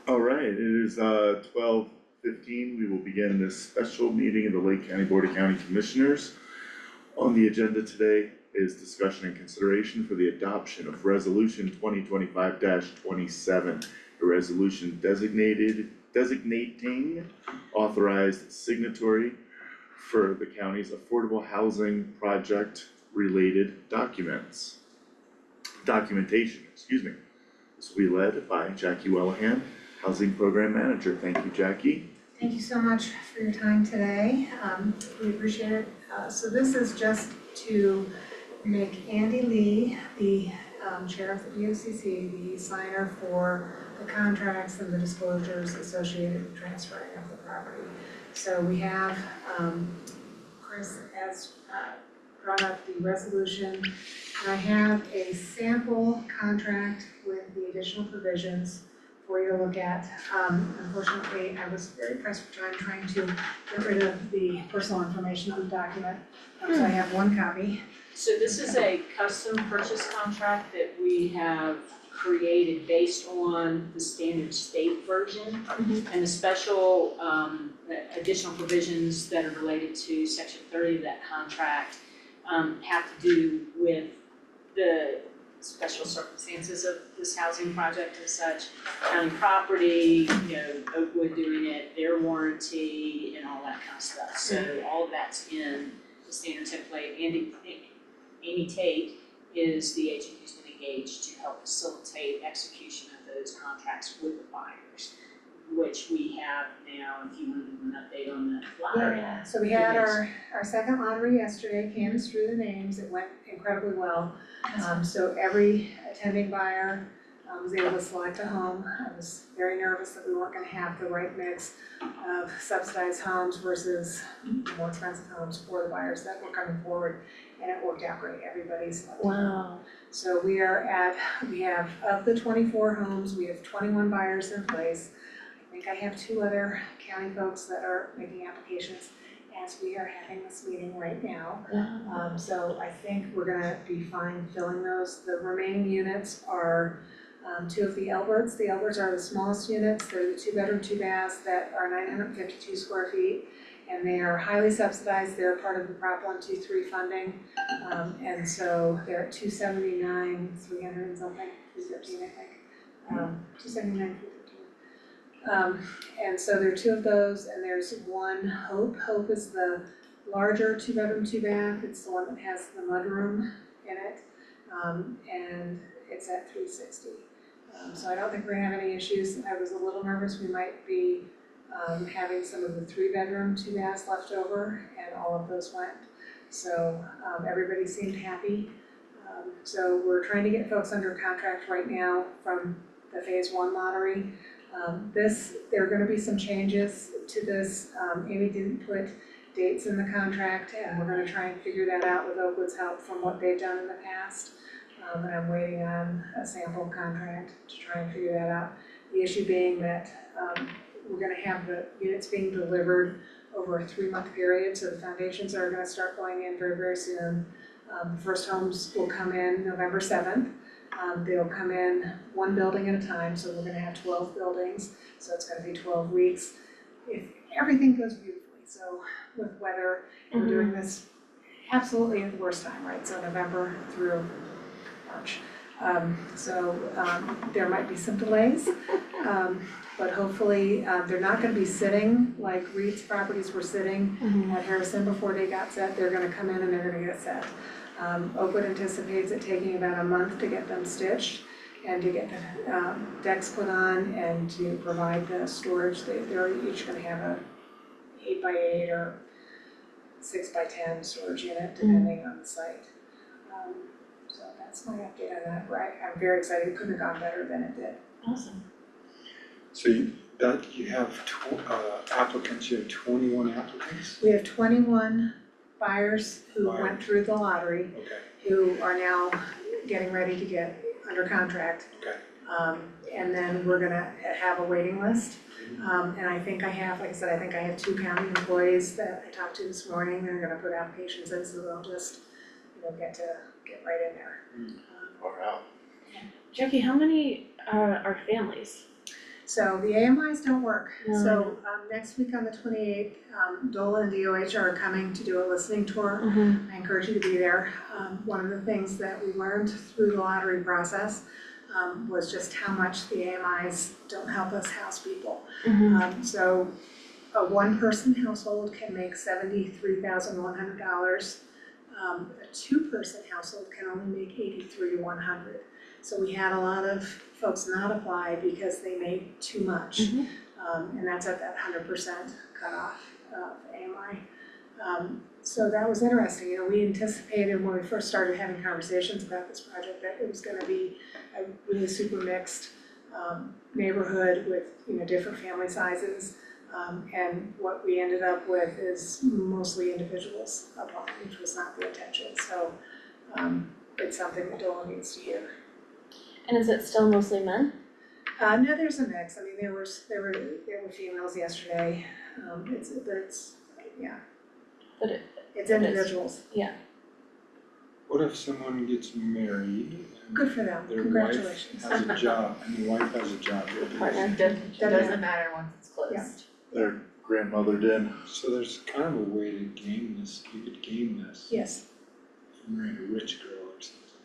All right, it is 12:15. We will begin this special meeting of the Lake County Board of County Commissioners. On the agenda today is discussion and consideration for the adoption of Resolution 2025-27, a resolution designating authorized signatory for the county's affordable housing project related documentation. This will be led by Jackie Wellahan, Housing Program Manager. Thank you, Jackie. Thank you so much for your time today. We appreciate it. So this is just to make Andy Lee, the chair of the BOCC, the signer for the contracts and the disclosures associated with transferring of the property. So we have, Chris has brought up the resolution, and I have a sample contract with the additional provisions for you to look at. Unfortunately, I was very pressed for time trying to get rid of the personal information on the document, so I have one copy. So this is a custom purchase contract that we have created based on the standard state version. And the special additional provisions that are related to section 30 of that contract have to do with the special circumstances of this housing project and such, county property, Oakwood doing it, their warranty and all that kind of stuff. So all of that's in the standard template. Amy Tate is the agent who's been engaged to help facilitate execution of those contracts with the buyers, which we have now. If you want to give an update on the lottery. Yeah, so we had our second lottery yesterday, canvassed through the names, it went incredibly well. So every attending buyer was able to select a home. I was very nervous that we weren't gonna have the right mix of subsidized homes versus more expensive homes for the buyers that were coming forward, and it worked out great, everybody's. Wow. So we have, of the 24 homes, we have 21 buyers in place. I think I have 2 other county folks that are making applications as we are having this meeting right now. So I think we're gonna be fine filling those. The remaining units are 2 of the Alberts. The Alberts are the smallest units. They're the 2-bedroom, 2 baths that are 952 square feet. And they are highly subsidized. They're part of the Prop 123 funding. And so they're at 279, 300 and something, 313 I think. 279, 313. And so there are 2 of those, and there's one Hope. Hope is the larger 2-bedroom, 2 bath. It's the one that has the mudroom in it. And it's at 360. So I don't think we're gonna have any issues. I was a little nervous we might be having some of the 3-bedroom, 2 baths left over, and all of those went. So everybody seemed happy. So we're trying to get folks under contract right now from the phase 1 lottery. There are gonna be some changes to this. Amy didn't put dates in the contract, and we're gonna try and figure that out with Oakwood's help from what they've done in the past. And I'm waiting on a sample contract to try and figure that out. The issue being that we're gonna have the units being delivered over a 3-month period, so the foundations are gonna start going in very, very soon. The first homes will come in November 7th. They'll come in 1 building at a time, so we're gonna have 12 buildings, so it's gonna be 12 weeks. If everything goes beautifully, so with weather, we're doing this absolutely at the worst time, right? So November through March. There might be some delays, but hopefully they're not gonna be sitting like Reed's properties were sitting at Harrison before they got set. They're gonna come in and they're gonna get set. Oakwood anticipates it taking about a month to get them stitched and to get the decks put on and to provide the storage. They're each gonna have a 8x8 or 6x10 storage unit depending on the site. So that's my update on that. I'm very excited. It couldn't have gone better than it did. Awesome. So you have applicants, you have 21 applicants? We have 21 buyers who went through the lottery, Okay, who are now getting ready to get under contract. okay. And then we're gonna have a waiting list. And I think I have, like I said, I think I have 2 county employees that I talked to this morning. They're gonna put applications in, so they'll just, get right in there. Wow. Jackie, how many are families? So the AMIs don't work. No, I So next week on the 28th, DOLA and DOH are coming to do a listening tour. Mhm. I encourage you to be there. One of the things that we learned through the lottery process was just how much the AMIs don't help us house people. Mhm. So a one-person household can make $73,100. A two-person household can only make $83,100. So we had a lot of folks not apply because they made too much. Mhm. And that's at that 100% cutoff of AMI. So that was interesting. You know, we anticipated when we first started having conversations about this project that it was gonna be a really super mixed neighborhood with, you know, different family sizes. And what we ended up with is mostly individuals applying, which was not the intention. So it's something that DOLA needs to hear. And is it still mostly men? No, there's a mix. I mean, there were females yesterday. It's yeah. But It's it is. individuals. What if someone gets married Good for them. and their wife Congratulations. has a job, and the wife has a job? Partner. Doesn't matter once it's closed. Yeah. Their grandmother did. So there's kind of a way to game this, you could game this. Yes. If you marry a rich girl or something,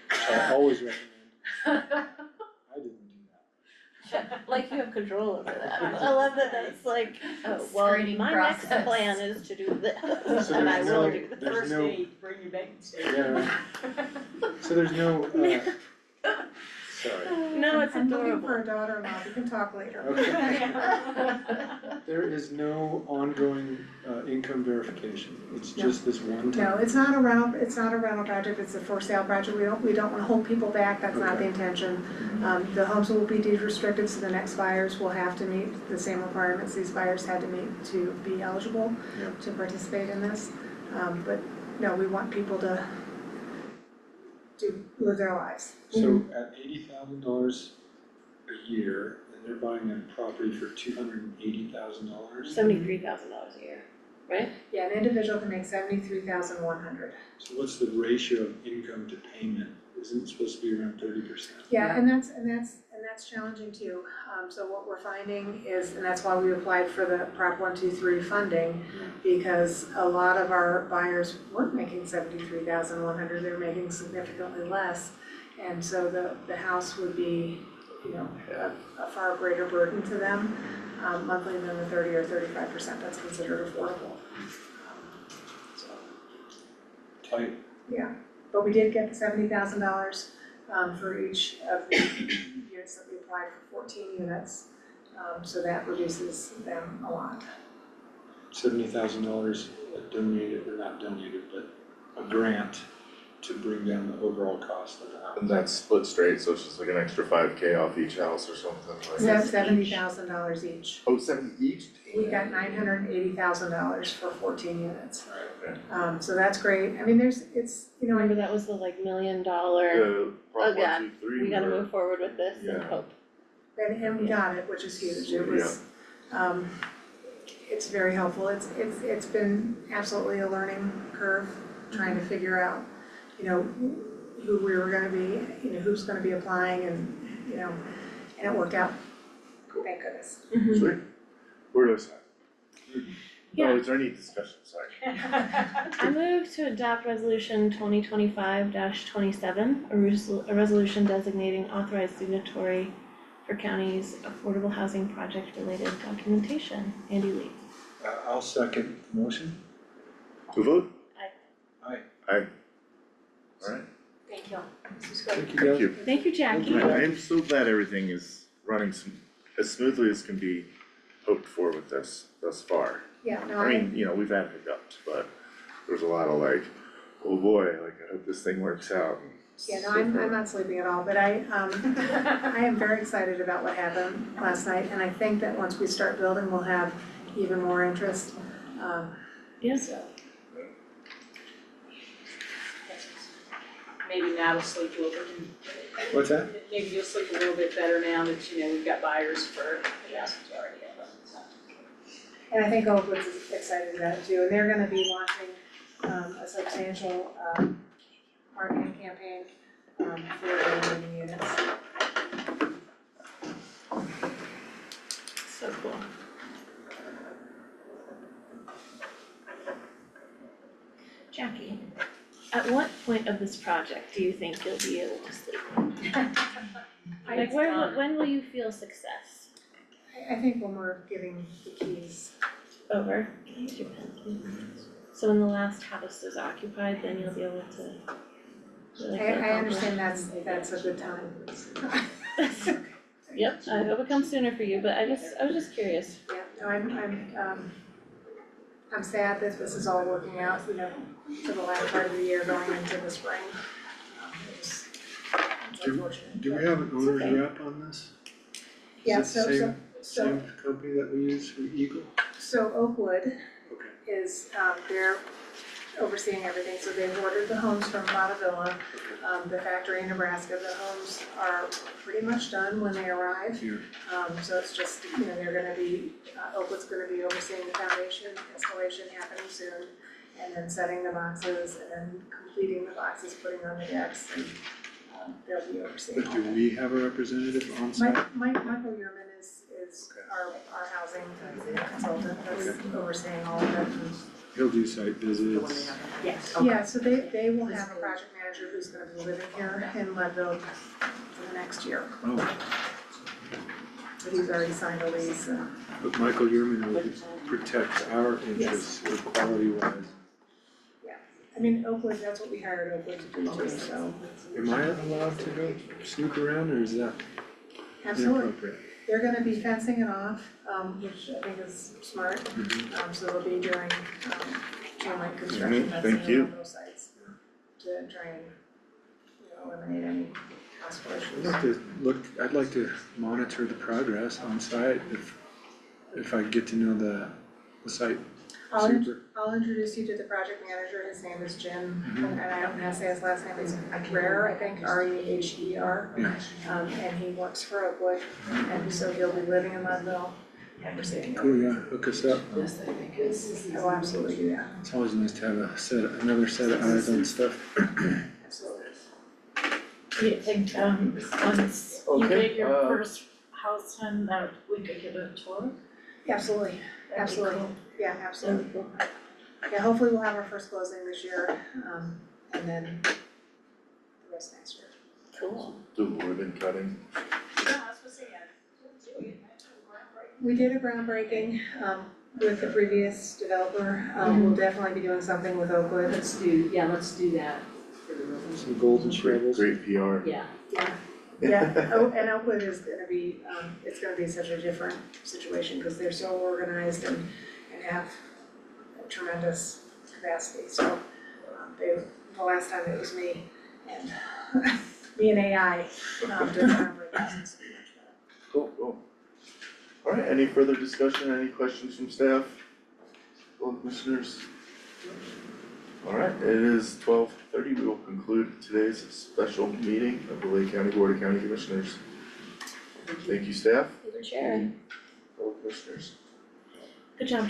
which I always recommend. I didn't do that. Like you have control over that. I love that that's like, oh, well, Screening my next process. plan is to do this, So and I there's will no- do this. there's First no- date, bring your bank statement. Yeah, right. So there's no, sorry, No, it's I'm looking for adorable. a daughter-in-law. We can talk later. okay. There is no ongoing income verification, it's No. just this one No, time. it's not a rental project. It's a for sale project. We don't wanna hold people back. That's not the Okay. intention. The homes will be deed restricted, so the next buyers will have to meet the same requirements these buyers had to meet to be eligible Yeah. to participate in this. But no, we want people to live their lives. So at $80,000 a year, and they're buying a property for $280,000. $73,000 a year, right? Yeah, an individual can make $73,100. So what's the ratio of income to payment? Isn't it supposed to be around 30%? Yeah, and that's challenging too. So what we're finding is, and that's why we applied for the Prop 123 funding, because a lot of our buyers weren't making $73,100, they were making significantly less. And so the house would be, you know, a far greater burden to them monthly than the 30 or 35% that's considered affordable. So, Tight. yeah, but we did get the $70,000 for each of the units that we applied for 14 units. So that reduces them a lot. $70,000 donated, or not donated, but a grant to bring down the overall cost of the house. And that's split straight, so it's just like an extra $5K off each house or something like We have that. $70,000 each. Oh, 70 each? We got $980,000 for 14 units. Okay. So that's great. I mean, it's, you know, Remember that was the like $1 million, The Prop Oh, God. 123 we gotta were- move forward with this and Yeah. hope. and we got it, which is huge. It was, it's very helpful. It's been absolutely a learning curve, trying to figure out, you know, who we were gonna be, you know, who's gonna be applying and, you know, and it worked out. Thank goodness. Sweet. Where do I sign? Yeah. Oh, is there any discussion, sorry? I move to adopt resolution 2025-27, a resolution designating authorized signatory for county's affordable housing project related documentation. Andy Lee. I'll second the motion. To vote? Aye. Aye. Alright, Thank you. This is great. Thank you thank guys. you. Thank you, Jackie. Thank I am so glad everything is running as smoothly as can be hoped for with this thus far. Yeah, no, I mean, you know, we've had hiccups, but there's a lot of like, oh boy, like I hope this thing works out. And yeah, no, so I'm forth. not sleeping at all, but I am very excited about what happened last night, and I think that once we start building, we'll have even more interest. Yes. So, Maybe now to sleep a little bit. What's that? Maybe you'll sleep a little bit better now that you know we've got buyers for the vast majority of them, so. and I think Oakwood's excited about it too, and they're gonna be launching a substantial marketing campaign for the remaining units. So cool. Jackie, at what point of this project do you think you'll be able to sleep? Like when will you feel success? I think when we're giving the keys, Over? Can I use your pen, please? So when the last house is occupied, then you'll be able to really feel I accomplished. understand that's a good time. Yep, I hope it comes sooner for you, but I was just curious. Yeah, no, I'm sad that this is all working out, for the last part of the year going into the spring. It's unfortunate. Do we have an owner's okay. rep on this? Yeah, Is it the so same company that we use for Eagle? So Oakwood Okay. is, they're overseeing everything, so they've ordered the homes from Bonnevilla, the factory in Nebraska, the homes are pretty much done when they arrive. Yeah. So it's just, they're gonna be, Oakwood's gonna be overseeing the foundation, installation happening soon, and then setting the boxes, and then completing the boxes, putting on the decks, and, they'll be overseeing But all do that. we have a representative on site? Michael Yerman is Okay. our housing consultant that's overseeing all of it. He'll do site visits. Yes. Yeah, so they will have a project manager who's gonna be living here in Leadville for the next year, Oh, but he's already signed a lease, but Michael Yerman will protect our interests quality wise. I mean, Oakwood, that's what we hired Oakwood to do too, so. Am I allowed to go snoop around or is that Absolutely, inappropriate? they're gonna be fencing it off, which I think is smart, Mhm. so they'll be doing, chain link construction Thank fencing you. around those sites to try and, eliminate any possible issues. I'd like to monitor the progress on site if I get to know the site super. I'll introduce you to the project manager, his name is Jim, Mhm. and I don't know how to say his last name, it's Reher, I think, Reher. Yeah. And he works for Oakwood, and so he'll be living in Leadville, and we're seeing Cool, yeah, hook us up. I will absolutely do that, It's always nice to have another set of eyes on stuff. absolutely. Do you think, once you Okay, get your first house done, that we could get a tour? Absolutely, That'd be absolutely, cool. yeah, absolutely. Yeah, hopefully we'll have our first closing this year, and then the rest next year. Cool. Do ribbon cutting. Yeah, I was supposed to say, We did a groundbreaking, with the previous developer, we'll definitely be doing something with Oakwood. let's do that for the room. Some golden shovels. Great PR. Yeah. Yeah, and Oakwood is gonna be, it's gonna be such a different situation, cause they're so organized and have tremendous capacity, so, the last time it was me and, me and AI, doing groundbreakings, it's much better. Cool. Alright, any further discussion, any questions from staff, fellow commissioners? Alright, it is 12:30, we will conclude today's special meeting of the Lake County Board of County Commissioners. Thank you, staff, Chair. fellow commissioners. Good job, Jen.